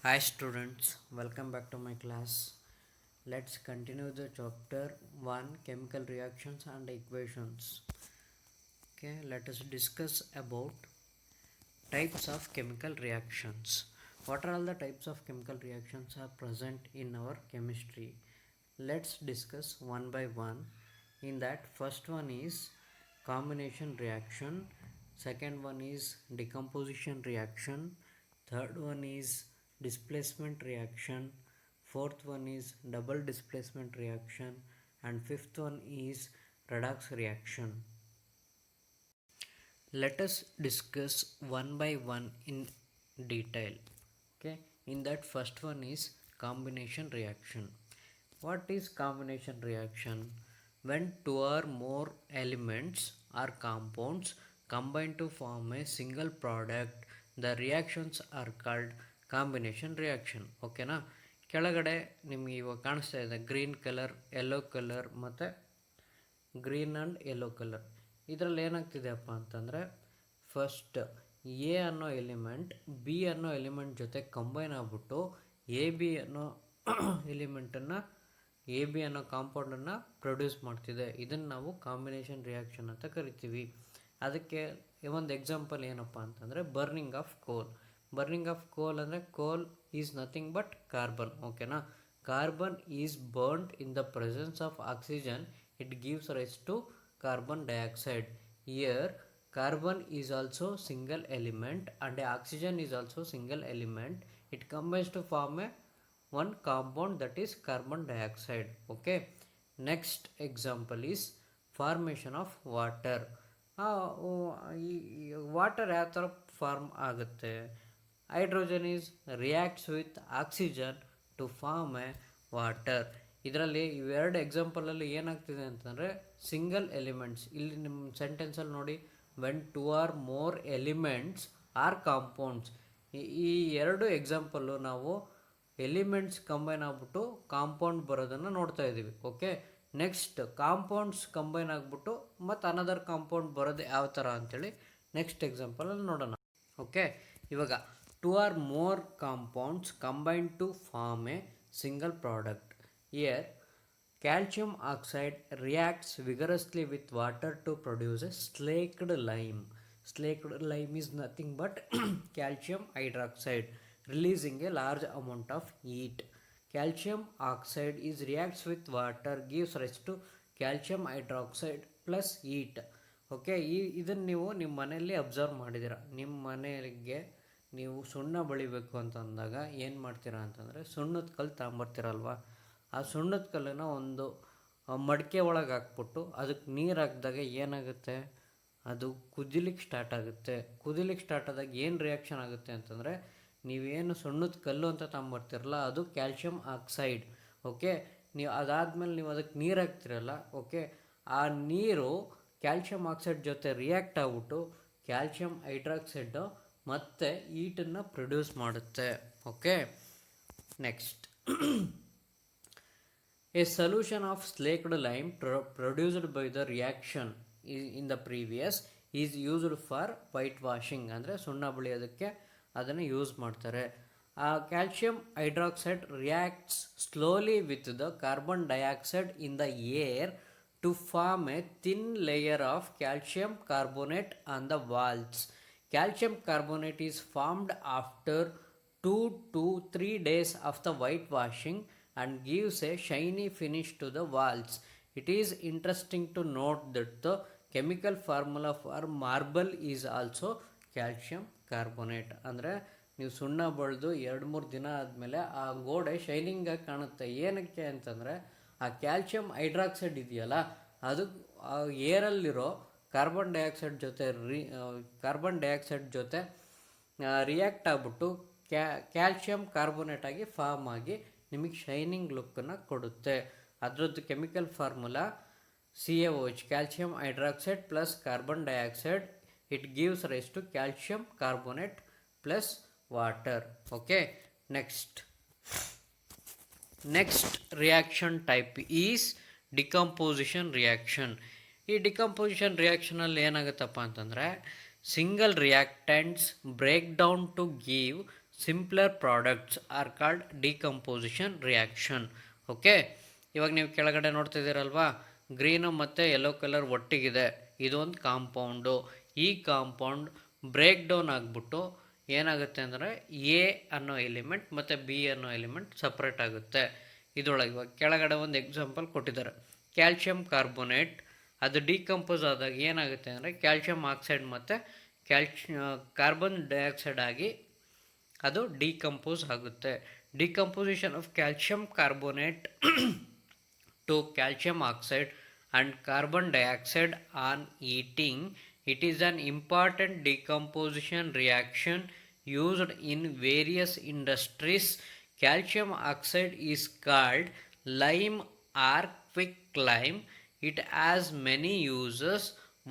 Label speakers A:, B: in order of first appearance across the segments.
A: Hi students, welcome back to my class. Let's continue the chapter 1 chemical reactions and equations. Okay, let us discuss about types of chemical reactions. What are all the types of chemical reactions are present in our chemistry? Let's discuss one by one. In that, first one is combination reaction, second one is decomposition reaction, third one is displacement reaction, fourth one is double displacement reaction, and fifth one is redox reaction. Let us discuss one by one in detail. Okay, in that first one is combination reaction. What is combination reaction? When two or more elements or compounds combine to form a single product, the reactions are called combination reaction. ಓಕೆನಾ, ಕೆಳಗಡೆ ನಿಮಗೆ ಇವಾಗ ಕಾಣಿಸ್ತಾ ಇದೆ green colour, yellow colour ಮತ್ತು green and yellow colour. ಇದರಲ್ಲಿ ಏನಾಗ್ತಿದೆಯಪ್ಪ ಅಂತಂದರೆ, first A ಅನ್ನೋ ಎಲಿಮೆಂಟ್ ಬಿ ಅನ್ನೋ ಎಲಿಮೆಂಟ್ ಜೊತೆ ಕಂಬೈನ್ ಆಗಿಬಿಟ್ಟು ಎ ಬಿ ಅನ್ನೋ ಎಲಿಮೆಂಟನ್ನು ಎ ಬಿ ಅನ್ನೋ ಕಾಂಪೌಂಡನ್ನು ಪ್ರೊಡ್ಯೂಸ್ ಮಾಡ್ತಿದೆ. ಇದನ್ನು ನಾವು ಕಾಂಬಿನೇಷನ್ ರಿಯಾಕ್ಷನ್ ಅಂತ ಕರಿತೀವಿ. ಅದಕ್ಕೆ ಒಂದು ಎಕ್ಸಾಂಪಲ್ ಏನಪ್ಪ ಅಂತಂದರೆ burning of coal. Burning of coal ಅಂದರೆ coal is nothing but carbon. ಓಕೆನಾ, carbon is burned in the presence of oxygen. It gives rise to carbon dioxide. Here carbon is also single element and oxygen is also single element. It combines to form a one compound, that is carbon dioxide. Okay, next example is formation of water. Water ಯಾವ ಥರ form ಆಗುತ್ತೆ? Hydrogen is reacts with oxygen to form a water. ಇದರಲ್ಲಿ ಇವೆರಡು ಎಕ್ಸಾಂಪಲಲ್ಲಿ ಏನಾಗ್ತಿದೆ ಅಂತಂದರೆ single elements. ಇಲ್ಲಿ ನಿಮ್ಮ ಸೆಂಟೆನ್ಸಲ್ಲಿ ನೋಡಿ, when two or more elements or compounds. ಈ ಎರಡು ಎಕ್ಸಾಂಪಲ್ಲು ನಾವು ಎಲಿಮೆಂಟ್ಸ್ ಕಂಬೈನ್ ಆಗ್ಬಿಟ್ಟು ಕಾಂಪೌಂಡ್ ಬರೋದನ್ನು ನೋಡ್ತಾ ಇದ್ದೀವಿ. ಓಕೆ, ನೆಕ್ಸ್ಟ್ ಕಾಂಪೌಂಡ್ಸ್ ಕಂಬೈನ್ ಆಗಿಬಿಟ್ಟು ಮತ್ತು ಅನದರ್ ಕಾಂಪೌಂಡ್ ಬರೋದು ಯಾವ ಥರ ಅಂಥೇಳಿ ನೆಕ್ಸ್ಟ್ ಎಕ್ಸಾಂಪಲಲ್ಲಿ ನೋಡೋಣ. ಓಕೆ, ಇವಾಗ two or more compounds combine to form a single product. Here, calcium oxide reacts vigorously with water to produce a slaked lime. Slaked lime is nothing but calcium hydroxide, releasing a large amount of heat. Calcium oxide is reacts with water, gives rise to calcium hydroxide plus heat. Okay, ಇದನ್ನು ನೀವು ನಿಮ್ಮ ಮನೆಯಲ್ಲಿ observe ಮಾಡಿದ್ದೀರ. ನಿಮ್ಮ ಮನೆಗೆ ನೀವು ಸುಣ್ಣ ಬಳಿಬೇಕು ಅಂತಂದಾಗ ಏನು ಮಾಡ್ತೀರಾ ಅಂತಂದರೆ, ಸುಣ್ಣದ ಕಲ್ಲು ತಗೊಂಬರ್ತೀರಲ್ವ, ಆ ಸುಣ್ಣದ ಕಲ್ಲನ್ನು ಒಂದು ಮಡಿಕೆ ಒಳಗೆ ಹಾಕ್ಬಿಟ್ಟು ಅದಕ್ಕೆ ನೀರು ಹಾಕಿದಾಗ ಏನಾಗುತ್ತೆ, ಅದು ಕುದಿಲಿಕ್ಕೆ ಸ್ಟಾರ್ಟ್ ಆಗುತ್ತೆ. ಕುದಿಲಿಕ್ಕೆ ಸ್ಟಾರ್ಟ್ ಆದಾಗ ಏನು ರಿಯಾಕ್ಷನ್ ಆಗುತ್ತೆ ಅಂತಂದರೆ, ನೀವೇನು ಸುಣ್ಣದ ಕಲ್ಲು ಅಂತ ತಗೊಂಬರ್ತಿರಲ್ಲ, ಅದು ಕ್ಯಾಲ್ಶಿಯಂ ಆಕ್ಸೈಡ್. ಓಕೆ, ನೀವು ಅದಾದಮೇಲೆ ನೀವು ಅದಕ್ಕೆ ನೀರು ಹಾಕ್ತಿರಲ್ಲ, ಓಕೆ, ಆ ನೀರು ಕ್ಯಾಲ್ಶಿಯಂ ಆಕ್ಸೈಡ್ ಜೊತೆ ರಿಯಾಕ್ಟ್ ಆಗಿಬಿಟ್ಟು ಕ್ಯಾಲ್ಶಿಯಂ ಹೈಡ್ರಾಕ್ಸೈಡು ಮತ್ತು ಹೀಟನ್ನು ಪ್ರೊಡ್ಯೂಸ್ ಮಾಡುತ್ತೆ. Okay, next a solution of slaked lime produced by the reaction in the previous is used for whitewashing. ಅಂದರೆ ಸುಣ್ಣ ಬಳಿಯೋದಕ್ಕೆ ಅದನ್ನು ಯೂಸ್ ಮಾಡ್ತಾರೆ. Calcium hydroxide reacts slowly with the carbon dioxide in the air to form a thin layer of calcium carbonate on the walls. Calcium carbonate is formed after 2 to 3 days of the whitewashing and gives a shiny finish to the walls. It is interesting to note that the chemical formula for marble is also calcium carbonate. ಅಂದರೆ ನೀವು ಸುಣ್ಣ ಬಳಿದು 2-3 ದಿನ ಆದಮೇಲೆ ಆ ಗೋಡೆ ಶೈನಿಂಗಾಗಿ ಕಾಣುತ್ತೆ. ಏನಕ್ಕೆ ಅಂತಂದರೆ, ಆ ಕ್ಯಾಲ್ಶಿಯಂ ಹೈಡ್ರಾಕ್ಸೈಡ್ ಇದೆಯಲ್ಲ, ಅದು ಏರಲ್ಲಿರೋ ಕಾರ್ಬನ್ ಡೈಆಕ್ಸೈಡ್ ಜೊತೆ ರಿಯಾಕ್ಟ್ ಆಗಿಬಿಟ್ಟು ಕ್ಯಾಲ್ಶಿಯಂ ಕಾರ್ಬೋನೇಟ್ ಆಗಿ ಫಾರ್ಮ್ ಆಗಿ ನಿಮಗೆ ಶೈನಿಂಗ್ ಲುಕ್ಕನ್ನು ಕೊಡುತ್ತೆ. ಅದರದ್ದು chemical formula CaOH, calcium hydroxide plus carbon dioxide. It gives rise to calcium carbonate plus water. Okay, next reaction type is decomposition reaction. ಈ ಡಿಕಂಪೋಸಿಷನ್ ರಿಯಾಕ್ಷನಲ್ಲಿ ಏನಾಗುತ್ತಪ್ಪ ಅಂತಂದರೆ, single reactants break down to give simpler products are called decomposition reaction. Okay, ಇವಾಗ ನೀವು ಕೆಳಗಡೆ ನೋಡ್ತಿದ್ದೀರಲ್ವಾ, green ಮತ್ತು yellow colour ಒಟ್ಟಿಗಿದೆ, ಇದೊಂದು ಕಾಂಪೌಂಡು. ಈ ಕಾಂಪೌಂಡ್ ಬ್ರೇಕ್ ಡೌನ್ ಆಗಿಬಿಟ್ಟು ಏನಾಗುತ್ತೆ ಅಂದರೆ ಎ ಅನ್ನೋ ಎಲಿಮೆಂಟ್ ಮತ್ತು ಬಿ ಅನ್ನೋ ಎಲಿಮೆಂಟ್ ಸಪ್ರೇಟ್ ಆಗುತ್ತೆ. ಇದರೊಳಗೆ ಇವಾಗ ಕೆಳಗಡೆ ಒಂದು ಎಕ್ಸಾಂಪಲ್ ಕೊಟ್ಟಿದ್ದಾರೆ, ಕ್ಯಾಲ್ಶಿಯಂ ಕಾರ್ಬೋನೇಟ್. ಅದು ಡಿಕಂಪೋಸ್ ಆದಾಗ ಏನಾಗುತ್ತೆ ಅಂದರೆ ಕ್ಯಾಲ್ಶಿಯಂ ಆಕ್ಸೈಡ್ ಮತ್ತು ಕಾರ್ಬನ್ ಡೈಆಕ್ಸೈಡ್ ಆಗಿ ಅದು ಡಿಕಂಪೋಸ್ ಆಗುತ್ತೆ. Decomposition of calcium carbonate to calcium oxide and carbon dioxide on eating. It is an important decomposition reaction used in various industries. Calcium oxide is called lime or quicklime. It has many uses.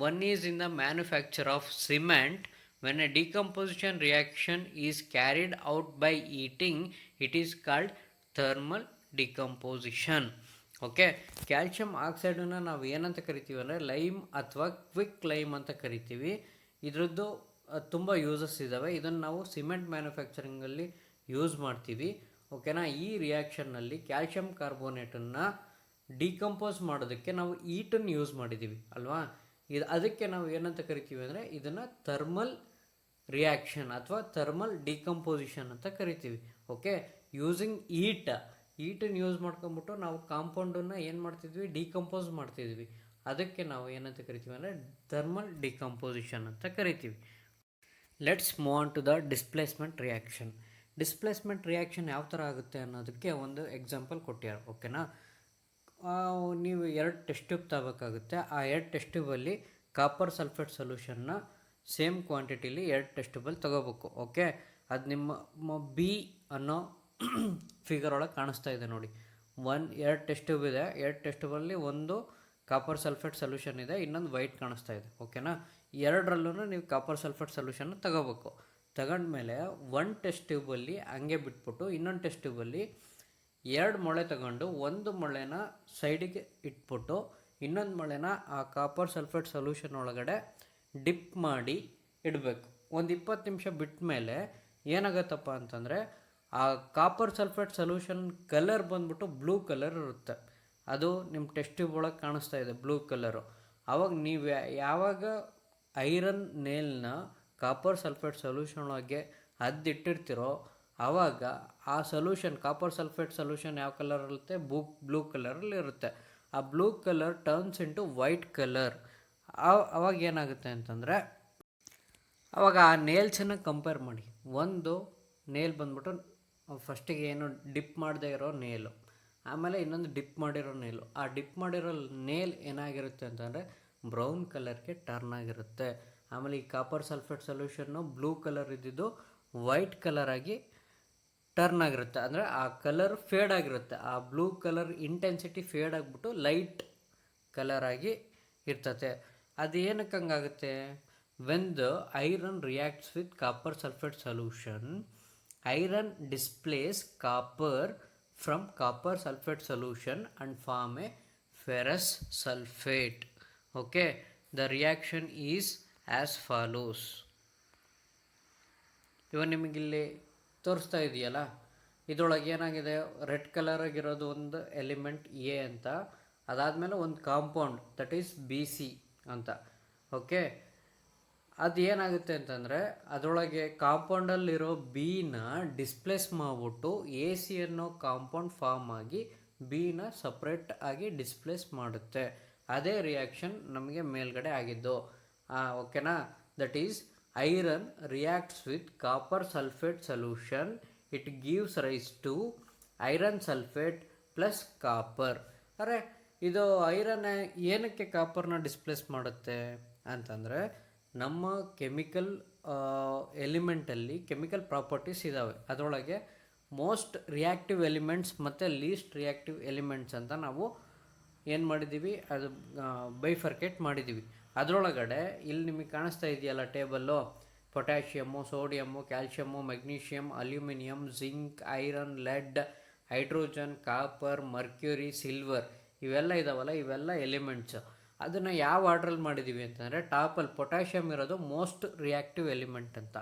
A: One is in the manufacture of cement. When a decomposition reaction is carried out by heating, it is called thermal decomposition. ಓಕೆ, calcium ಆಕ್ಸೈಡನ್ನು ನಾವು ಏನಂತ ಕರಿತೀವಿ ಅಂದರೆ lime ಅಥವಾ quick lime ಅಂತ ಕರಿತೀವಿ. ಇದರದ್ದು ತುಂಬ ಯೂಸಸ್ ಇದ್ದಾವೆ. ಇದನ್ನು ನಾವು ಸಿಮೆಂಟ್ ಮ್ಯಾನುಫ್ಯಾಕ್ಚರಿಂಗಲ್ಲಿ ಯೂಸ್ ಮಾಡ್ತೀವಿ. ಓಕೆನಾ, ಈ ರಿಯಾಕ್ಷನ್ನಲ್ಲಿ ಕ್ಯಾಲ್ಶಿಯಂ ಕಾರ್ಬೋನೇಟನ್ನು ಡಿಕಂಪೋಸ್ ಮಾಡೋದಕ್ಕೆ ನಾವು ಈಟನ್ನು ಯೂಸ್ ಮಾಡಿದ್ದೀವಿ ಅಲ್ವಾ. ಅದಕ್ಕೆ ನಾವು ಏನಂತ ಕರಿತೀವಿ ಅಂದರೆ ಇದನ್ನು ಥರ್ಮಲ್ ರಿಯಾಕ್ಷನ್ ಅಥವಾ ಥರ್ಮಲ್ ಡಿಕಂಪೋಸಿಷನ್ ಅಂತ ಕರಿತೀವಿ. ಓಕೆ, ಯೂಸಿಂಗ್ ಈಟನ್ನು ಯೂಸ್ ಮಾಡ್ಕೊಂಬಿಟ್ಟು ನಾವು ಕಾಂಪೌಂಡನ್ನು ಏನು ಮಾಡ್ತಿದ್ವಿ, ಡಿಕಂಪೋಸ್ ಮಾಡ್ತಿದ್ವಿ. ಅದಕ್ಕೆ ನಾವು ಏನಂತ ಕರಿತೀವಿ ಅಂದರೆ ಥರ್ಮಲ್ ಡಿಕಂಪೋಸಿಷನ್ ಅಂತ ಕರಿತೀವಿ. Let's move on to the displacement reaction. Displacement reaction ಯಾವ ಥರ ಆಗುತ್ತೆ ಅನ್ನೋದಕ್ಕೆ ಒಂದು ಎಕ್ಸಾಂಪಲ್ ಕೊಟ್ಟಿದ್ದಾರೆ. ಓಕೆನಾ, ನೀವು 2 ಟೆಸ್ಟ್ ಟ್ಯೂಬ್ ತಗೋಬೇಕಾಗುತ್ತೆ. ಆ 2 ಟೆಸ್ಟ್ ಟ್ಯೂಬಲ್ಲಿ ಕಾಪರ್ ಸಲ್ಫೇಟ್ ಸೊಲ್ಯೂಷನ್ನ ಸೇಮ್ ಕ್ವಾಂಟಿಟಿಲಿ 2 ಟೆಸ್ಟ್ ಟ್ಯೂಬಲ್ಲಿ ತೊಗೋಬೇಕು. ಓಕೆ, ಅದು ನಿಮ್ಮ ಬಿ ಅನ್ನೋ ಫಿಗರ್ ಒಳಗೆ ಕಾಣಿಸ್ತಾ ಇದೆ ನೋಡಿ. 2 ಟೆಸ್ಟ್ ಟ್ಯೂಬ್ ಇದೆ. 2 ಟೆಸ್ಟ್ ಟ್ಯೂಬಲ್ಲಿ ಒಂದು ಕಾಪರ್ ಸಲ್ಫೇಟ್ ಸೊಲ್ಯೂಷನ್ ಇದೆ, ಇನ್ನೊಂದು ವೈಟ್ ಕಾಣಿಸ್ತಾ ಇದೆ. ಓಕೆನಾ, ಎರಡರಲ್ಲೂ ನೀವು ಕಾಪರ್ ಸಲ್ಫೇಟ್ ಸೊಲ್ಯೂಷನ್ನ ತಗೋಬೇಕು. ತಗೊಂಡ್ಮೇಲೆ 1 ಟೆಸ್ಟ್ ಟ್ಯೂಬಲ್ಲಿ ಹಂಗೆ ಬಿಟ್ಬಿಟ್ಟು ಇನ್ನೊಂದು ಟೆಸ್ಟ್ ಟ್ಯೂಬಲ್ಲಿ 2 ಮೊಳೆ ತಗೊಂಡು ಒಂದು ಮೊಳೆನ ಸೈಡಿಗೆ ಇಟ್ಬಿಟ್ಟು ಇನ್ನೊಂದು ಮೊಳೆನ ಆ ಕಾಪರ್ ಸಲ್ಫೇಟ್ ಸೊಲ್ಯೂಷನ್ ಒಳಗಡೆ ಡಿಪ್ ಮಾಡಿ ಇಡಬೇಕು. ಒಂದು 20 ನಿಮಿಷ ಬಿಟ್ಟ ಮೇಲೆ ಏನಾಗುತ್ತಪ್ಪ ಅಂತಂದರೆ ಆ ಕಾಪರ್ ಸಲ್ಫೇಟ್ ಸೊಲ್ಯೂಷನ್ ಕಲರ್ ಬಂದ್ಬಿಟ್ಟು ಬ್ಲೂ ಕಲರ್ ಇರುತ್ತೆ. ಅದು ನಿಮ್ಮ ಟೆಸ್ಟ್ ಟ್ಯೂಬ್ ಒಳಗೆ ಕಾಣಿಸ್ತಾ ಇದೆ ಬ್ಲೂ ಕಲರು. ಆವಾಗ ನೀವು ಯಾವಾಗ ಐರನ್ ನೇಲ್ನ ಕಾಪರ್ ಸಲ್ಫೇಟ್ ಸೊಲ್ಯೂಷನ್ ಒಳಗೆ ಅದ್ದಿಟ್ಟಿರ್ತೀರೋ ಆವಾಗ ಆ ಸೊಲ್ಯೂಷನ್ ಕಾಪರ್ ಸಲ್ಫೇಟ್ ಸೊಲ್ಯೂಷನ್ ಯಾವ ಕಲರ್ ಇರುತ್ತೆ, ಬ್ಲೂ ಕಲರಲ್ಲಿ ಇರುತ್ತೆ. ಆ blue colour turns into white colour. ಆವಾಗ ಏನಾಗುತ್ತೆ ಅಂತಂದರೆ ಆವಾಗ ಆ ನೇಲ್ಸನ್ನು ಕಂಪೇರ್ ಮಾಡಿ. ಒಂದು ನೇಲ್ ಬಂದ್ಬಿಟ್ಟು ಫಸ್ಟಿಗೆ ಏನು ಡಿಪ್ ಮಾಡದೇ ಇರೋ ನೇಲು, ಆಮೇಲೆ ಇನ್ನೊಂದು ಡಿಪ್ ಮಾಡಿರೋ ನೇಲು. ಆ ಡಿಪ್ ಮಾಡಿರೋ ನೇಲ್ ಏನಾಗಿರುತ್ತೆ ಅಂತಂದರೆ ಬ್ರೌನ್ ಕಲರ್ಗೆ ಟರ್ನ್ ಆಗಿರುತ್ತೆ. ಆಮೇಲೆ ಈ ಕಾಪರ್ ಸಲ್ಫೇಟ್ ಸೊಲ್ಯೂಷನ್ನು ಬ್ಲೂ ಕಲರ್ ಇದ್ದಿದ್ದು ವೈಟ್ ಕಲರ್ ಆಗಿ ಟರ್ನ್ ಆಗಿರುತ್ತೆ. ಅಂದರೆ ಆ ಕಲರ್ ಫೇಡ್ ಆಗಿರುತ್ತೆ. ಆ ಬ್ಲೂ ಕಲರ್ ಇಂಟೆನ್ಸಿಟಿ ಫೇಡ್ ಆಗಿಬಿಟ್ಟು ಲೈಟ್ ಕಲರ್ ಆಗಿ ಇರ್ತತೆ. ಅದು ಏನಕ್ಕೆ ಹಂಗಾಗುತ್ತೆ? When the iron reacts with copper sulphate solution, iron displays copper from copper sulfate solution and form a ferrous sulfate. Okay, the reaction is as follows. ಇವಾಗ ನಿಮಗಿಲ್ಲಿ ತೋರಿಸ್ತಾ ಇದೆಯಲ್ಲ, ಇದರೊಳಗೆ ಏನಾಗಿದೆ, ರೆಡ್ ಕಲರ್ ಆಗಿರೋದು ಒಂದು ಎಲಿಮೆಂಟ್ ಎ ಅಂತ, ಅದಾದಮೇಲೆ ಒಂದು ಕಾಂಪೌಂಡ್ ದಟ್ ಈಸ್ BC ಅಂತ. ಓಕೆ, ಅದು ಏನಾಗುತ್ತೆ ಅಂತಂದರೆ ಅದರೊಳಗೆ ಕಾಂಪೌಂಡಲ್ಲಿರೋ ಬಿನ ಡಿಸ್ಪ್ಲೇಸ್ ಮಾಡಿಬಿಟ್ಟು AC ಅನ್ನೋ ಕಾಂಪೌಂಡ್ ಫಾರ್ಮ್ ಆಗಿ ಬಿನ ಸಪ್ರೇಟ್ ಆಗಿ ಡಿಸ್ಪ್ಲೇಸ್ ಮಾಡುತ್ತೆ. ಅದೇ ರಿಯಾಕ್ಷನ್ ನಮಗೆ ಮೇಲ್ಗಡೆ ಆಗಿದ್ದು. ಓಕೆನಾ, that is iron reacts with copper sulphate solution, it gives rise to iron sulphate plus copper. ಅರೆ, ಇದು ಐರನ್ ಏನಕ್ಕೆ ಕಾಪರ್ನ ಡಿಸ್ಪ್ಲೇಸ್ ಮಾಡುತ್ತೆ ಅಂತಂದರೆ ನಮ್ಮ ಕೆಮಿಕಲ್ ಎಲಿಮೆಂಟಲ್ಲಿ ಕೆಮಿಕಲ್ ಪ್ರಾಪರ್ಟೀಸ್ ಇದ್ದಾವೆ. ಅದರೊಳಗೆ ಮೋಸ್ಟ್ ರಿಯಾಕ್ಟಿವ್ ಎಲಿಮೆಂಟ್ಸ್ ಮತ್ತು ಲೀಸ್ಟ್ ರಿಯಾಕ್ಟಿವ್ ಎಲಿಮೆಂಟ್ಸ್ ಅಂತ ನಾವು ಏನು ಮಾಡಿದ್ದೀವಿ, ಅದು ಬೈಫರ್ಕೇಟ್ ಮಾಡಿದ್ದೀವಿ. ಅದರೊಳಗಡೆ ಇಲ್ಲಿ ನಿಮಗೆ ಕಾಣಿಸ್ತಾ ಇದೆಯಲ್ಲ table, potassium, sodium, calcium, magnesium, aluminium, zinc, iron, lead, hydrogen, copper, mercury, silver ಇವೆಲ್ಲ ಇದಾವಲ್ಲ, ಇವೆಲ್ಲ ಎಲಿಮೆಂಟ್ಸು. ಅದನ್ನು ಯಾವ ಆರ್ಡ್ರಲ್ಲಿ ಮಾಡಿದ್ದೀವಿ ಅಂತಂದರೆ ಟಾಪಲ್ಲಿ ಪೊಟ್ಯಾಷಿಯಮ್ ಇರೋದು ಮೋಸ್ಟ್ ರಿಯಾಕ್ಟಿವ್ ಎಲಿಮೆಂಟ್ ಅಂತ.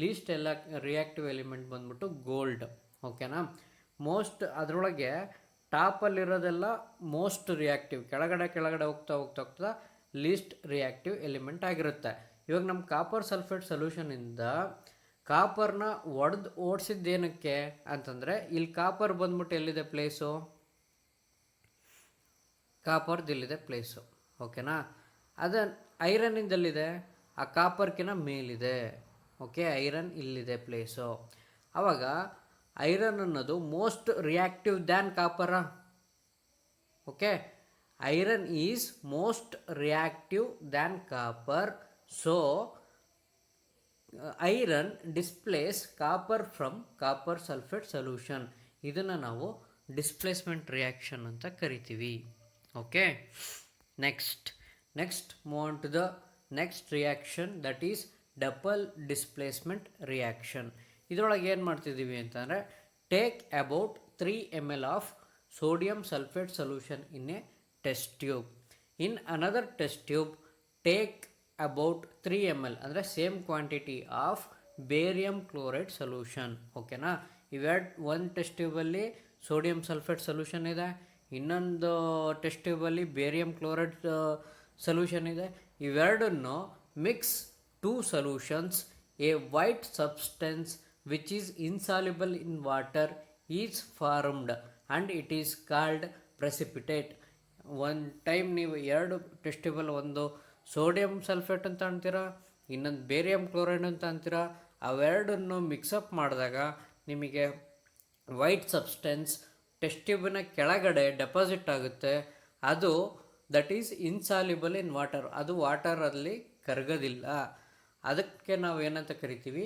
A: ಲೀಸ್ಟ್ ಎಲ್ಲ ರಿಯಾಕ್ಟಿವ್ ಎಲಿಮೆಂಟ್ ಬಂದ್ಬಿಟ್ಟು ಗೋಲ್ಡ್. ಓಕೆನಾ. ಮೋಸ್ಟ್ ಅದರೊಳಗೆ ಟಾಪಲ್ಲಿರೋದೆಲ್ಲ ಮೋಸ್ಟ್ ರಿಯಾಕ್ಟಿವ್, ಕೆಳಗಡೆ ಹೋಗ್ತಾ ಹೋಗ್ತಾ ಹೋಗ್ತಾ ಲೀಸ್ಟ್ ರಿಯಾಕ್ಟಿವ್ ಎಲಿಮೆಂಟ್ ಆಗಿರುತ್ತೆ. ಇವಾಗ ನಮ್ಮ ಕಾಪರ್ ಸಲ್ಫೇಟ್ ಸೊಲ್ಯೂಷನಿಂದ ಕಾಪರ್ನ ಓಡಿಸಿದ್ದೇನಕ್ಕೆ ಅಂತಂದರೆ, ಇಲ್ಲಿ ಕಾಪರ್ ಬಂದ್ಬಿಟ್ಟು ಎಲ್ಲಿದೆ ಪ್ಲೇಸು, ಕಾಪರ್ದಿಲ್ಲಿದೆ ಪ್ಲೇಸು. ಓಕೆನಾ. ಅದ ಐರನ್ನಿಂದಲ್ಲಿದೆ, ಆ ಕಾಪರ್ಕಿನ ಮೇಲಿದೆ. ಓಕೆ, ಐರನ್ ಇಲ್ಲಿದೆ ಪ್ಲೇಸು. ಆವಾಗ ಐರನ್ ಅನ್ನೋದು most reactive than copper. Okay, iron is most reactive than copper. So iron displace copper from copper sulphate solution. ಇದನ್ನು ನಾವು ಡಿಸ್ಪ್ಲೇಸ್ಮೆಂಟ್ ರಿಯಾಕ್ಷನ್ ಅಂತ ಕರಿತೀವಿ. Okay, next move on to the next reaction, that is double displacement reaction. ಇದರೊಳಗೆ ಏನು ಮಾಡ್ತಿದ್ದೀವಿ ಅಂತಂದರೆ, take about 3 ml of sodium sulfate solution in a test tube. In another test tube, take about 3 ml ಅಂದರೆ same quantity of barium chloride solution. ಓಕೆನಾ. ಒಂದು test ಟ್ಯೂಬಲ್ಲಿ sodium sulphate solution ಇದೆ, ಇನ್ನೊಂದು test ಟ್ಯೂಬಲ್ಲಿ barium chloride solution ಇದೆ. ಇವೆರಡನ್ನು mix 2 solutions, a white substance which is insoluble in water is formed and it is called precipitate. ಒಂದು time ನೀವು ಎರಡು test tubal ಒಂದು ಸೋಡಿಯಂ ಸಲ್ಫೇಟ್ ಅಂತ ಅಂತೀರಾ, ಇನ್ನೊಂದು ಬೇರಿಯಂ ಕ್ಲೋರೈಡ್ ಅಂತ ಅಂತೀರಾ. ಅವೆರಡನ್ನು ಮಿಕ್ಸಪ್ ಮಾಡಿದಾಗ ನಿಮಗೆ ವೈಟ್ ಸಬ್ಸ್ಟೆನ್ಸ್ ಟೆಸ್ಟ್ ಟ್ಯೂಬಿನ ಕೆಳಗಡೆ ಡೆಪಾಸಿಟ್ ಆಗುತ್ತೆ. ಅದು that is insoluble in water, ಅದು ವಾಟರಲ್ಲಿ ಕರಗೋದಿಲ್ಲ. ಅದಕ್ಕೆ ನಾವು ಏನಂತ ಕರಿತೀವಿ,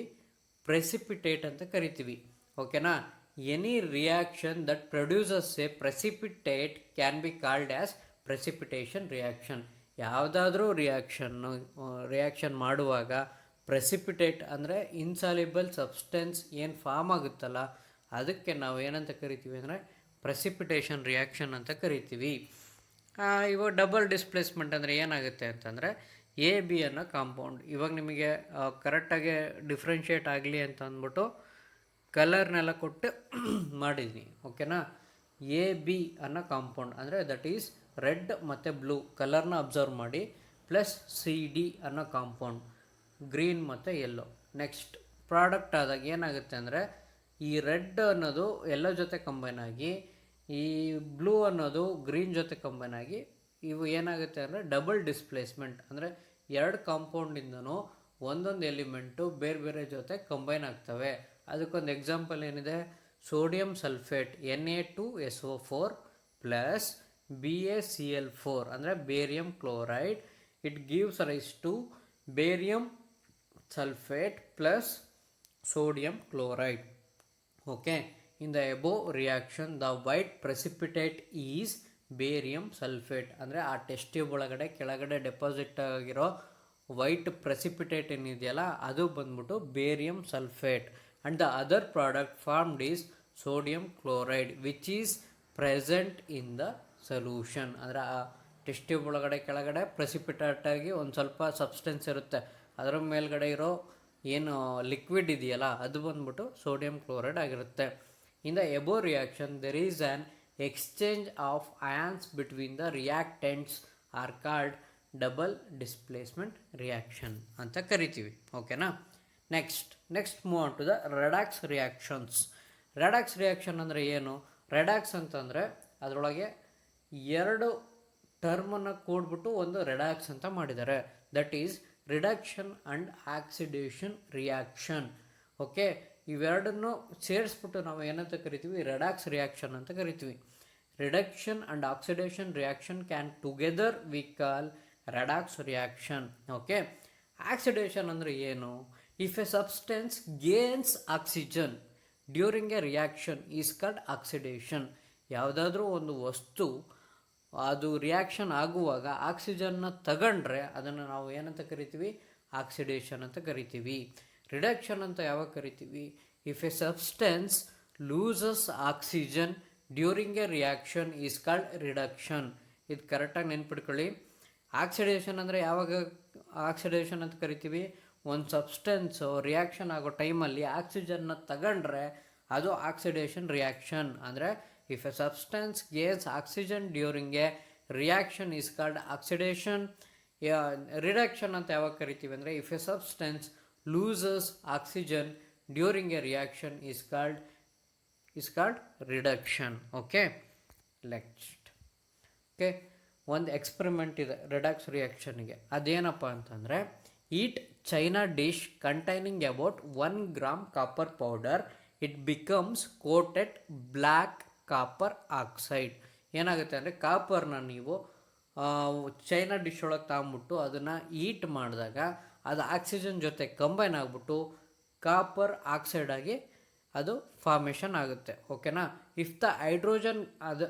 A: ಪ್ರೆಸಿಪಿಟೇಟ್ ಅಂತ ಕರಿತೀವಿ. ಓಕೆನಾ. Any reaction that produces A precipitate can be called as precipitation reaction. ಯಾವುದಾದ್ರೂ ರಿಯಾಕ್ಷನ್ ಮಾಡುವಾಗ ಪ್ರೆಸಿಪಿಟೇಟ್ ಅಂದರೆ ಇನ್ಸಾಲ್ಯುಬಲ್ ಸಬ್ಸ್ಟೆನ್ಸ್ ಏನು ಫಾರ್ಮ್ ಆಗುತ್ತಲ್ಲ, ಅದಕ್ಕೆ ನಾವು ಏನಂತ ಕರಿತೀವಿ ಅಂದರೆ ಪ್ರೆಸಿಪಿಟೇಷನ್ ರಿಯಾಕ್ಷನ್ ಅಂತ ಕರಿತೀವಿ. ಇವಾಗ ಡಬಲ್ ಡಿಸ್ಪ್ಲೇಸ್ಮೆಂಟ್ ಅಂದರೆ ಏನಾಗುತ್ತೆ ಅಂತಂದರೆ, ಎ ಬಿ ಅನ್ನೋ ಕಾಂಪೌಂಡ್, ಇವಾಗ ನಿಮಗೆ ಕರೆಕ್ಟಾಗಿ ಡಿಫ್ರೆನ್ಷಿಯೇಟ್ ಆಗಲಿ ಅಂತ ಅಂದ್ಬಿಟ್ಟು ಕಲರ್ನೆಲ್ಲ ಕೊಟ್ಟು ಮಾಡಿದ್ದೀನಿ. ಓಕೆನಾ. ಎ ಬಿ ಅನ್ನೋ ಕಾಂಪೌಂಡ್ ಅಂದರೆ ದಟ್ ಈಸ್ ರೆಡ್ ಮತ್ತು ಬ್ಲೂ ಕಲರ್ನ ಅಬ್ಸರ್ವ್ ಮಾಡಿ, ಪ್ಲಸ್ ಸಿ ಡಿ ಅನ್ನೋ ಕಾಂಪೌಂಡ್ ಗ್ರೀನ್ ಮತ್ತು ಯೆಲ್ಲೋ. ನೆಕ್ಸ್ಟ್ ಪ್ರಾಡಕ್ಟ್ ಆದಾಗ ಏನಾಗುತ್ತೆ ಅಂದರೆ, ಈ ರೆಡ್ ಅನ್ನೋದು ಎಲ್ಲೋ ಜೊತೆ ಕಂಬೈನ್ ಆಗಿ, ಈ ಬ್ಲೂ ಅನ್ನೋದು ಗ್ರೀನ್ ಜೊತೆ ಕಂಬೈನ್ ಆಗಿ, ಇವು ಏನಾಗುತ್ತೆ ಅಂದರೆ ಡಬಲ್ ಡಿಸ್ಪ್ಲೇಸ್ಮೆಂಟ್. ಅಂದರೆ ಎರಡು ಕಾಂಪೌಂಡಿಂದನೂ ಒಂದೊಂದು ಎಲಿಮೆಂಟು ಬೇರೆ ಬೇರೆ ಜೊತೆ ಕಂಬೈನ್ ಆಗ್ತವೆ. ಅದಕ್ಕೊಂದು ಎಕ್ಸಾಂಪಲ್ ಏನಿದೆ, sodium sulphate Na2SO4 plus BaCl4 ಅಂದರೆ barium chloride. It gives rise to barium sulphate plus sodium chloride. Okay, in the above reaction the white precipitate is barium sulphate. ಅಂದರೆ ಆ ಟೆಸ್ಟ್ ಟ್ಯೂಬ್ ಒಳಗಡೆ ಕೆಳಗಡೆ deposit ಆಗಿರೋ white precipitate ಏನಿದೆಯಲ್ಲ, ಅದು ಬಂದ್ಬಿಟ್ಟು barium sulphate. And the other product formed is sodium chloride which is present in the solution. ಅಂದರೆ ಆ ಟೆಸ್ಟ್ ಟ್ಯೂಬ್ ಒಳಗಡೆ ಕೆಳಗಡೆ ಪ್ರೆಸಿಪಿಟೇಟ್ ಆಗಿ ಒಂದು ಸ್ವಲ್ಪ ಸಬ್ಸ್ಟೆನ್ಸ್ ಇರುತ್ತೆ, ಅದರ ಮೇಲ್ಗಡೆ ಇರೋ ಏನು ಲಿಕ್ವಿಡ್ ಇದೆಯಲ್ಲ ಅದು ಬಂದ್ಬಿಟ್ಟು ಸೋಡಿಯಂ ಕ್ಲೋರೈಡ್ ಆಗಿರುತ್ತೆ. In the above reaction there is an exchange of ions between the reactants are called double displacement reaction ಅಂತ ಕರಿತೀವಿ. ಓಕೆನಾ. Next move on to the redox reactions. Redox reaction ಅಂದರೆ ಏನು? ರೆಡಾಕ್ಸ್ ಅಂತಂದರೆ ಅದರೊಳಗೆ ಎರಡು ಟರ್ಮನ್ನು ಕೂಡ್ಬಿಟ್ಟು ಒಂದು ರೆಡಾಕ್ಸ್ ಅಂತ ಮಾಡಿದ್ದಾರೆ. That is reduction and oxidation reaction. Okay, ಇವೆರಡನ್ನು ಸೇರಿಸ್ಬಿಟ್ಟು ನಾವು ಏನಂತ ಕರಿತೀವಿ, ರೆಡಾಕ್ಸ್ ರಿಯಾಕ್ಷನ್ ಅಂತ ಕರಿತೀವಿ. Reduction and oxidation reaction can together we call redox reaction. Okay, oxidation ಅಂದರೆ ಏನು? If a substance gains oxygen during a reaction is called oxidation. ಯಾವುದಾದ್ರೂ ಒಂದು ವಸ್ತು ಅದು ರಿಯಾಕ್ಷನ್ ಆಗುವಾಗ ಆಕ್ಸಿಜನ್ನ ತಗೊಂಡ್ರೆ ಅದನ್ನು ನಾವು ಏನಂತ ಕರಿತೀವಿ, ಆಕ್ಸಿಡೇಷನ್ ಅಂತ ಕರಿತೀವಿ. ರಿಡಕ್ಷನ್ ಅಂತ ಯಾವಾಗ ಕರಿತೀವಿ? If a substance loses oxygen during a reaction is called reduction. ಇದು ಕರೆಕ್ಟಾಗಿ ನೆನ್ಪಿಟ್ಕೊಳ್ಳಿ. ಆಕ್ಸಿಡೇಷನ್ ಅಂದರೆ ಯಾವಾಗ ಆಕ್ಸಿಡೇಷನ್ ಅಂತ ಕರಿತೀವಿ? ಒಂದು ಸಬ್ಸ್ಟೆನ್ಸು ರಿಯಾಕ್ಷನ್ ಆಗೋ ಟೈಮಲ್ಲಿ ಆಕ್ಸಿಜನ್ನ ತಗೊಂಡ್ರೆ ಅದು ಆಕ್ಸಿಡೇಷನ್ ರಿಯಾಕ್ಷನ್. ಅಂದರೆ if a substance gains oxygen during a reaction is called oxidation. Reduction ಅಂತ ಯಾವಾಗ ಕರಿತೀವಿ ಅಂದರೆ if a substance loses oxygen during a reaction is called reduction. Okay, next okay, ಒಂದು ಎಕ್ಸ್ಪೆರಿಮೆಂಟ್ ಇದೆ ರಿಡಕ್ಸ್ ರಿಯಾಕ್ಷನ್ಗೆ. ಅದೇನಪ್ಪ ಅಂತಂದರೆ, heat china dish containing about 1 gram copper powder, it becomes coated black copper oxide. ಏನಾಗುತ್ತೆ ಅಂದರೆ ಕಾಪರ್ನ ನೀವು ಚೈನಾ ಡಿಶ್ ಒಳಗೆ ತಗೊಂಬಿಟ್ಟು ಅದನ್ನು ಹೀಟ್ ಮಾಡಿದಾಗ ಅದು ಆಕ್ಸಿಜನ್ ಜೊತೆ ಕಂಬೈನ್ ಆಗಿಬಿಟ್ಟು ಕಾಪರ್ ಆಕ್ಸೈಡ್ ಆಗಿ ಅದು ಫಾರ್ಮೇಷನ್ ಆಗುತ್ತೆ. ಓಕೆನಾ. ಇಫ್ ದ ಹೈಡ್ರೋಜನ್ ಅದು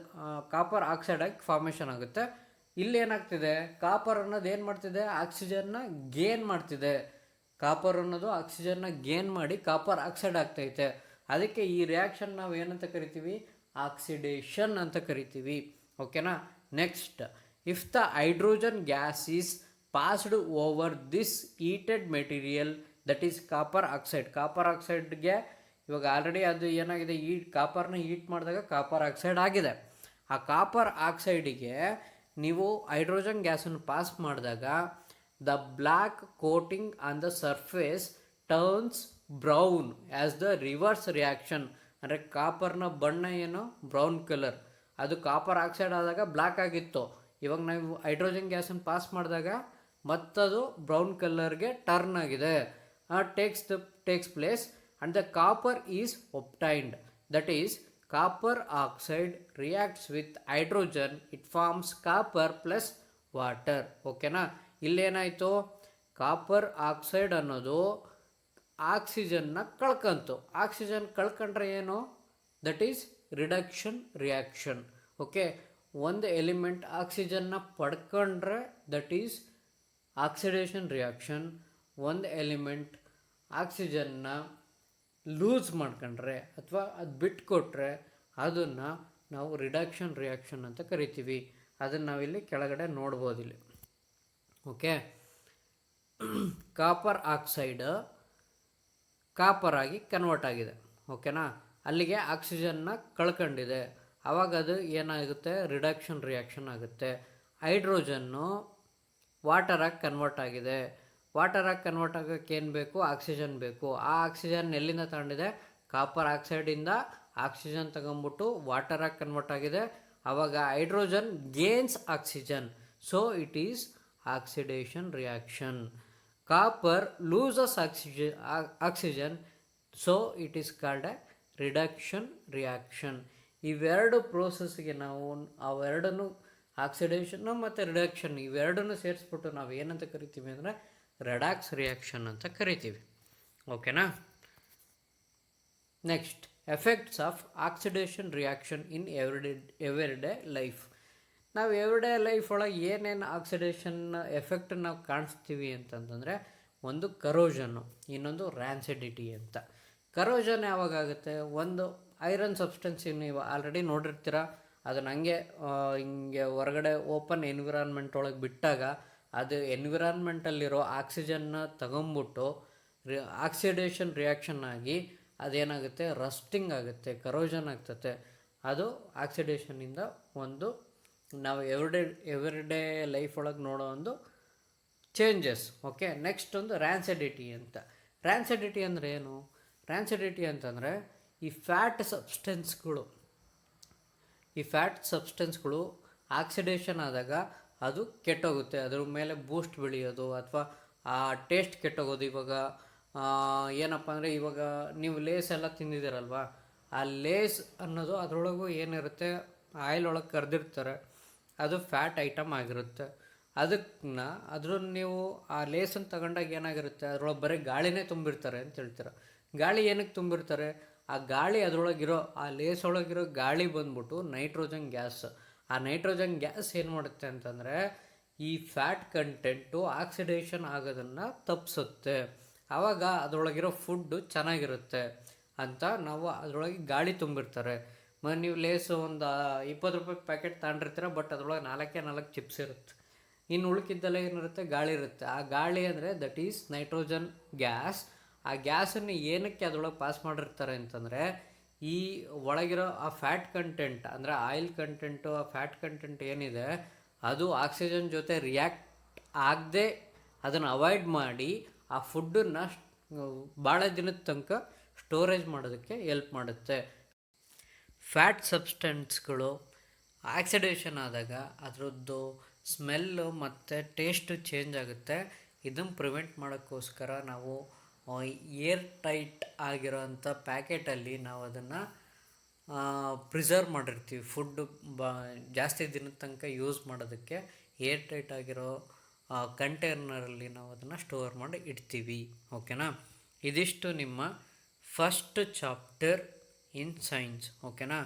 A: ಕಾಪರ್ ಆಕ್ಸೈಡ್ ಆಗಿ ಫಾರ್ಮೇಷನ್ ಆಗುತ್ತೆ. ಇಲ್ಲಿ ಏನಾಗ್ತಿದೆ, ಕಾಪರ್ ಅನ್ನೋದು ಏನು ಮಾಡ್ತಿದೆ, ಆಕ್ಸಿಜನ್ನ ಗೇನ್ ಮಾಡ್ತಿದೆ. ಕಾಪರ್ ಅನ್ನೋದು ಆಕ್ಸಿಜನ್ನ ಗೇನ್ ಮಾಡಿ ಕಾಪರ್ ಆಕ್ಸೈಡ್ ಆಗ್ತೈತೆ. ಅದಕ್ಕೆ ಈ ರಿಯಾಕ್ಷನ್ ನಾವು ಏನಂತ ಕರಿತೀವಿ, ಆಕ್ಸಿಡೇಷನ್ ಅಂತ ಕರಿತೀವಿ. ಓಕೆನಾ. Next, if the hydrogen gas is passed over this heated material that is copper oxide. Copper ಆಕ್ಸೈಡ್ಗೆ ಇವಾಗ ಆಲ್ರೆಡಿ ಅದು ಏನಾಗಿದೆ, ಕಾಪರ್ನ ಹೀಟ್ ಮಾಡಿದಾಗ ಕಾಪರ್ ಆಕ್ಸೈಡ್ ಆಗಿದೆ. ಆ ಕಾಪರ್ ಆಕ್ಸೈಡಿಗೆ ನೀವು ಹೈಡ್ರೋಜನ್ ಗ್ಯಾಸನ್ನು ಪಾಸ್ ಮಾಡಿದಾಗ the black coating on the surface turns brown as the reverse reaction. ಅಂದರೆ ಕಾಪರ್ನ ಬಣ್ಣ ಏನು, ಬ್ರೌನ್ ಕಲರ್. ಅದು ಕಾಪರ್ ಆಕ್ಸೈಡ್ ಆದಾಗ ಬ್ಲ್ಯಾಕ್ ಆಗಿತ್ತು. ಇವಾಗ ನಾವು ಹೈಡ್ರೋಜನ್ ಗ್ಯಾಸನ್ನು ಪಾಸ್ ಮಾಡಿದಾಗ ಮತ್ತದು ಬ್ರೌನ್ ಕಲರ್ಗೆ ಟರ್ನ್ ಆಗಿದೆ. Takes place and the copper is obtained. That is copper oxide reacts with hydrogen, it forms copper plus water. ಓಕೆನಾ. ಇಲ್ಲೇನಾಯಿತು, ಕಾಪರ್ ಆಕ್ಸೈಡ್ ಅನ್ನೋದು ಆಕ್ಸಿಜನ್ನ ಕಳ್ಕಂತು. ಆಕ್ಸಿಜನ್ ಕಳ್ಕೊಂಡ್ರೆ ಏನು, that is reduction reaction. Okay, ಒಂದು ಎಲಿಮೆಂಟ್ ಆಕ್ಸಿಜನ್ನ ಪಡ್ಕೊಂಡ್ರೆ ದಟ್ ಈಸ್ ಆಕ್ಸಿಡೇಷನ್ ರಿಯಾಕ್ಷನ್. ಒಂದು element ಆಕ್ಸಿಜನ್ನ ಲೂಸ್ ಮಾಡ್ಕೊಂಡ್ರೆ ಅಥವಾ ಅದು ಬಿಟ್ಕೊಟ್ರೆ ಅದನ್ನು ನಾವು ರಿಡಕ್ಷನ್ ರಿಯಾಕ್ಷನ್ ಅಂತ ಕರಿತೀವಿ. ಅದನ್ನು ನಾವಿಲ್ಲಿ ಕೆಳಗಡೆ ನೋಡ್ಬೋದು ಇಲ್ಲಿ. ಓಕೆ, ಕಾಪರ್ ಆಕ್ಸೈಡ್ ಕಾಪರ್ ಆಗಿ ಕನ್ವರ್ಟ್ ಆಗಿದೆ. ಓಕೆನಾ. ಅಲ್ಲಿಗೆ ಆಕ್ಸಿಜನ್ನ ಕಳ್ಕೊಂಡಿದೆ. ಆವಾಗ ಅದು ಏನಾಗುತ್ತೆ, ರಿಡಕ್ಷನ್ ರಿಯಾಕ್ಷನ್ ಆಗುತ್ತೆ. ಹೈಡ್ರೋಜನ್ನು ವಾಟರಾಗಿ ಕನ್ವರ್ಟ್ ಆಗಿದೆ. ವಾಟರಾಗಿ ಕನ್ವರ್ಟ್ ಆಗೋಕ್ಕೆ ಏನು ಬೇಕು, ಆಕ್ಸಿಜನ್ ಬೇಕು. ಆ ಆಕ್ಸಿಜನ್ ಎಲ್ಲಿಂದ ತಗೊಂಡಿದೆ, ಕಾಪರ್ ಆಕ್ಸೈಡಿಂದ ಆಕ್ಸಿಜನ್ ತಗೊಂಡ್ಬಿಟ್ಟು ವಾಟರಾಗಿ ಕನ್ವರ್ಟ್ ಆಗಿದೆ. ಆವಾಗ hydrogen gains oxygen, so it is oxidation reaction. Copper loses oxygen, so it is called A reduction reaction. ಇವೆರಡು ಪ್ರೋಸೆಸ್ಗೆ ನಾವು ಅವೆರಡನ್ನು ಆಕ್ಸಿಡೇಷನ್ನು ಮತ್ತು ರಿಡಕ್ಷನ್ ಇವೆರಡನ್ನು ಸೇರಿಸ್ಬಿಟ್ಟು ನಾವು ಏನಂತ ಕರಿತೀವಿ ಅಂದರೆ ರೆಡಾಕ್ಸ್ ರಿಯಾಕ್ಷನ್ ಅಂತ ಕರಿತೀವಿ. ಓಕೆನಾ. Next, effects of oxidation reaction in everyday life. ನಾವು ಎವ್ರಿಡೇ ಲೈಫ್ ಒಳಗೆ ಏನೇನು ಆಕ್ಸಿಡೇಷನ್ ಎಫೆಕ್ಟ್ ನಾವು ಕಾಣಿಸ್ತೀವಿ ಅಂತಂತಂದರೆ, ಒಂದು ಕರೋಷನ್ನು, ಇನ್ನೊಂದು ರ್ಯಾನ್ಸಿಡಿಟಿ ಅಂತ. ಕರೋಷನ್ ಯಾವಾಗುತ್ತೆ, ಒಂದು ಐರನ್ ಸಬ್ಸ್ಟೆನ್ಸ್ ನೀವು ಆಲ್ರೆಡಿ ನೋಡಿರ್ತೀರ, ಅದನ್ನು ಹಿಂಗೆ ಹೊರಗಡೆ ಓಪನ್ ಎನ್ವಿರಾನ್ಮೆಂಟ್ ಒಳಗೆ ಬಿಟ್ಟಾಗ ಅದು ಎನ್ವಿರಾನ್ಮೆಂಟಲ್ಲಿರೋ ಆಕ್ಸಿಜನ್ನ ತಗೊಂಬಿಟ್ಟು ಆಕ್ಸಿಡೇಷನ್ ರಿಯಾಕ್ಷನ್ ಆಗಿ ಅದೇನಾಗುತ್ತೆ, ರಸ್ಟಿಂಗ್ ಆಗುತ್ತೆ, ಕರೋಷನ್ ಆಗ್ತದೆ. ಅದು ಆಕ್ಸಿಡೇಷನಿಂದ ಒಂದು ನಾವು ಎವ್ರಿಡೇ ಲೈಫ್ ಒಳಗೆ ನೋಡೋ ಒಂದು ಚೇಂಜಸ್. ಓಕೆ. ನೆಕ್ಸ್ಟ್ ಒಂದು ರ್ಯಾನ್ಸಿಡಿಟಿ ಅಂತ. ರ್ಯಾನ್ಸಿಡಿಟಿ ಅಂದರೆ ಏನು, ರ್ಯಾನ್ಸಿಡಿಟಿ ಅಂತಂದರೆ ಈ ಫ್ಯಾಟ್ ಸಬ್ಸ್ಟೆನ್ಸ್ಗಳು ಆಕ್ಸಿಡೇಷನ್ ಆದಾಗ ಅದು ಕೆಟ್ಟೋಗುತ್ತೆ. ಅದ್ರ ಮೇಲೆ ಬೂಸ್ಟ್ ಬೆಳೆಯೋದು ಅಥವಾ ಆ ಟೇಸ್ಟ್ ಕೆಟ್ಟೋಗೋದು. ಇವಾಗ ಏನಪ್ಪ ಅಂದರೆ, ಇವಾಗ ನೀವು ಲೇಸ್ ಎಲ್ಲ ತಿಂದಿದ್ದೀರಲ್ವ, ಆ ಲೇಸ್ ಅನ್ನೋದು ಅದರೊಳಗೂ ಏನಿರುತ್ತೆ, ಆಯಿಲ್ ಒಳಗೆ ಕರೆದಿರ್ತಾರೆ, ಅದು ಫ್ಯಾಟ್ ಐಟಮ್ ಆಗಿರುತ್ತೆ. ಅದ್ರನ್ನ ನೀವು ಆ ಲೇಸನ್ನು ತಗೊಂಡಾಗ ಏನಾಗಿರುತ್ತೆ, ಅದರೊಳಗೆ ಬರೀ ಗಾಳಿನೇ ತುಂಬಿರ್ತಾರೆ ಅಂತ ಹೇಳ್ತಾರೆ. ಗಾಳಿ ಏನಕ್ಕೆ ತುಂಬಿರ್ತಾರೆ, ಆ ಗಾಳಿ ಅದರೊಳಗಿರೋ ಆ ಲೇಸ್ ಒಳಗಿರೋ ಗಾಳಿ ಬಂದ್ಬಿಟ್ಟು ನೈಟ್ರೋಜನ್ ಗ್ಯಾಸ್. ಆ ನೈಟ್ರೋಜನ್ ಗ್ಯಾಸ್ ಏನು ಮಾಡುತ್ತೆ ಅಂತಂದರೆ ಈ ಫ್ಯಾಟ್ ಕಂಟೆಂಟು ಆಕ್ಸಿಡೇಷನ್ ಆಗೋದನ್ನು ತಪ್ಪಿಸುತ್ತೆ. ಆವಾಗ ಅದರೊಳಗಿರೋ ಫುಡ್ಡು ಚೆನ್ನಾಗಿರುತ್ತೆ ಅಂತ ನಾವು ಅದರೊಳಗೆ ಗಾಳಿ ತುಂಬಿರ್ತಾರೆ. ನೀವು ಲೇಸು ಒಂದು 20 ರೂಪಾಯಿ ಪ್ಯಾಕೆಟ್ ತಗೊಂಡಿರ್ತೀರ, ಬಟ್ ಅದರೊಳಗೆ 4 ಚಿಪ್ಸ್ ಇರುತ್ತೆ. ಇನ್ನು ಉಳ್ಕಿದ್ದೆಲ್ಲ ಏನಿರುತ್ತೆ, ಗಾಳಿ ಇರುತ್ತೆ. ಆ ಗಾಳಿ ಅಂದರೆ ದಟ್ ಈಸ್ ನೈಟ್ರೋಜನ್ ಗ್ಯಾಸ್. ಆ ಗ್ಯಾಸನ್ನು ಏನಕ್ಕೆ ಅದರೊಳಗೆ ಪಾಸ್ ಮಾಡಿರ್ತಾರೆ ಅಂತಂದರೆ, ಈ ಒಳಗಿರೋ ಆ ಫ್ಯಾಟ್ ಕಂಟೆಂಟ್ ಅಂದರೆ ಆಯಿಲ್ ಕಂಟೆಂಟು, ಆ ಫ್ಯಾಟ್ ಕಂಟೆಂಟ್ ಏನಿದೆ ಅದು ಆಕ್ಸಿಜನ್ ಜೊತೆ ರಿಯಾಕ್ಟ್ ಆಗದೆ ಅದನ್ನು ಅವಾಯ್ಡ್ ಮಾಡಿ ಆ ಫುಡ್ಡನ್ನು ಭಾಳ ದಿನದ ತನಕ ಸ್ಟೋರೇಜ್ ಮಾಡೋದಕ್ಕೆ ಹೆಲ್ಪ್ ಮಾಡುತ್ತೆ. ಫ್ಯಾಟ್ ಸಬ್ಸ್ಟೆನ್ಸ್ಗಳು ಆಕ್ಸಿಡೇಷನ್ ಆದಾಗ ಅದರದ್ದು ಸ್ಮೆಲ್ಲು ಮತ್ತು ಟೇಸ್ಟು ಚೇಂಜ್ ಆಗುತ್ತೆ. ಇದನ್ನು ಪ್ರಿವೆಂಟ್ ಮಾಡೋಕ್ಕೋಸ್ಕರ ನಾವು ಏರ್ ಟೈಟ್ ಆಗಿರೋಂಥ ಪ್ಯಾಕೆಟಲ್ಲಿ ನಾವು ಅದನ್ನು ಪ್ರಿಸರ್ವ್ ಮಾಡಿರ್ತೀವಿ. ಫುಡ್ಡು ಜಾಸ್ತಿ ದಿನದ ತನಕ ಯೂಸ್ ಮಾಡೋದಕ್ಕೆ ಏರ್ ಟೈಟ್ ಆಗಿರೋ ಕಂಟೈನರಲ್ಲಿ ನಾವು ಅದನ್ನು ಸ್ಟೋರ್ ಮಾಡಿ ಇಡ್ತೀವಿ. ಓಕೆನಾ? ಇದಿಷ್ಟು ನಿಮ್ಮ ಫಸ್ಟ್ ಚಾಪ್ಟರ್ ಇನ್ ಸೈನ್ಸ್. ಓಕೆನಾ?